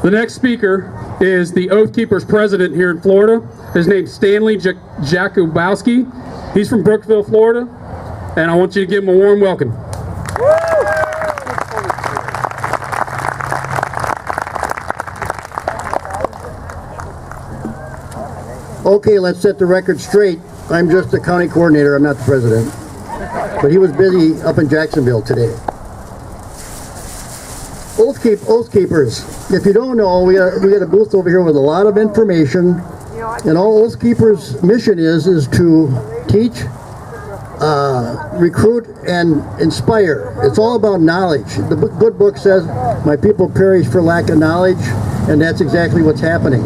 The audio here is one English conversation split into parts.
The next speaker is the Oath Keepers president here in Florida. His name's Stanley Jakubowski. He's from Brookville, Florida, and I want you to give him a warm welcome. Okay, let's set the record straight. I'm just the county coordinator, I'm not the president. But he was busy up in Jacksonville today. Oath Keepers, if you don't know, we got a booth over here with a lot of information, and all Oath Keepers' mission is to teach, recruit, and inspire. It's all about knowledge. The good book says, "My people perish for lack of knowledge," and that's exactly what's happening.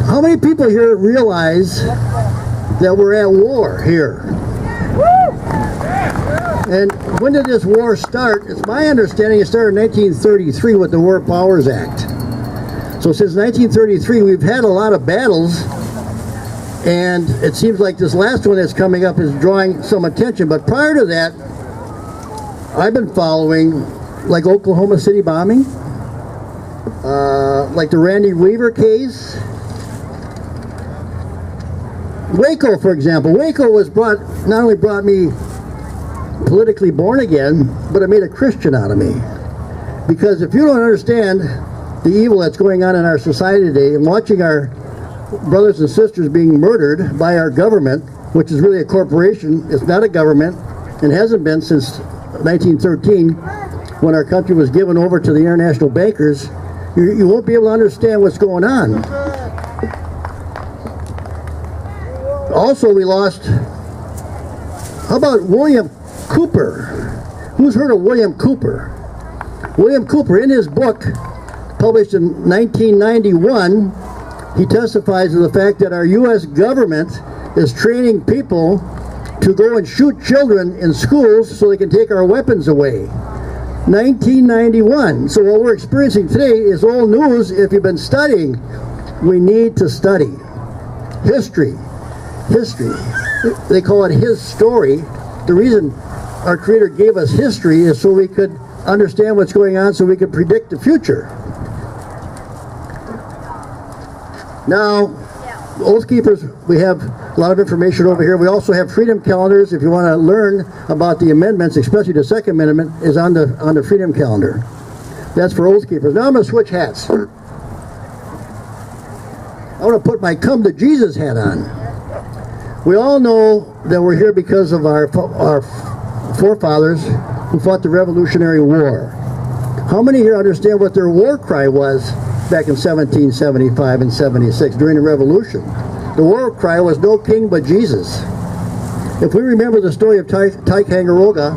How many people here realize that we're at war here? And when did this war start? It's my understanding it started in 1933 with the War Powers Act. So since 1933 we've had a lot of battles, and it seems like this last one that's coming up is drawing some attention. But prior to that, I've been following like Oklahoma City bombing, like the Randy Weaver case, Waco, for example. Waco was not only brought me politically born again, but it made a Christian out of me. Because if you don't understand the evil that's going on in our society today, and watching our brothers and sisters being murdered by our government, which is really a corporation, it's not a government, and hasn't been since 1913, when our country was given over to the international bankers, you won't be able to understand what's going on. Also, we lost, how about William Cooper? Who's heard of William Cooper? William Cooper, in his book, published in 1991, he testifies to the fact that our U.S. government is training people to go and shoot children in schools so they can take our weapons away. 1991. So what we're experiencing today is old news if you've been studying. We need to study. History. They call it his story. The reason our Creator gave us history is so we could understand what's going on, so we could predict the future. Now, Oath Keepers, we have a lot of information over here. We also have freedom calendars. If you want to learn about the amendments, especially the Second Amendment, is on the freedom calendar. That's for Oath Keepers. Now I'm going to switch hats. I want to put my Come to Jesus hat on. We all know that we're here because of our forefathers who fought the Revolutionary War. How many here understand what their war cry was back in 1775 and 76 during the Revolution? The war cry was "No king but Jesus." If we remember the story of Ticonderoga,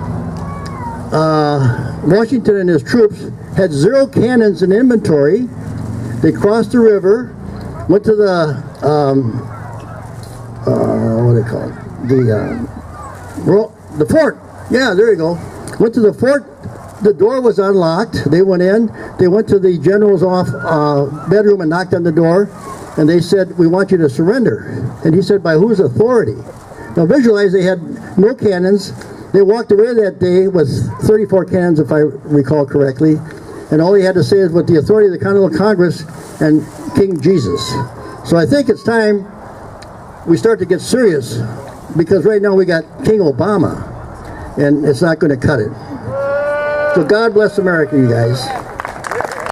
Washington and his troops had 0 cannons in inventory. They crossed the river, went to the what do they call it? The fort. Yeah, there you go. Went to the fort. The door was unlocked. They went in. They went to the general's bedroom and knocked on the door. And they said, "We want you to surrender." And he said, "By whose authority?" Now visualize, they had no cannons. They walked away that day with 34 cannons, if I recall correctly. And all he had to say is, "With the authority of the Continental Congress and King Jesus." So I think it's time we start to get serious, because right now we got King Obama, and it's not going to cut it. So God bless America, you guys.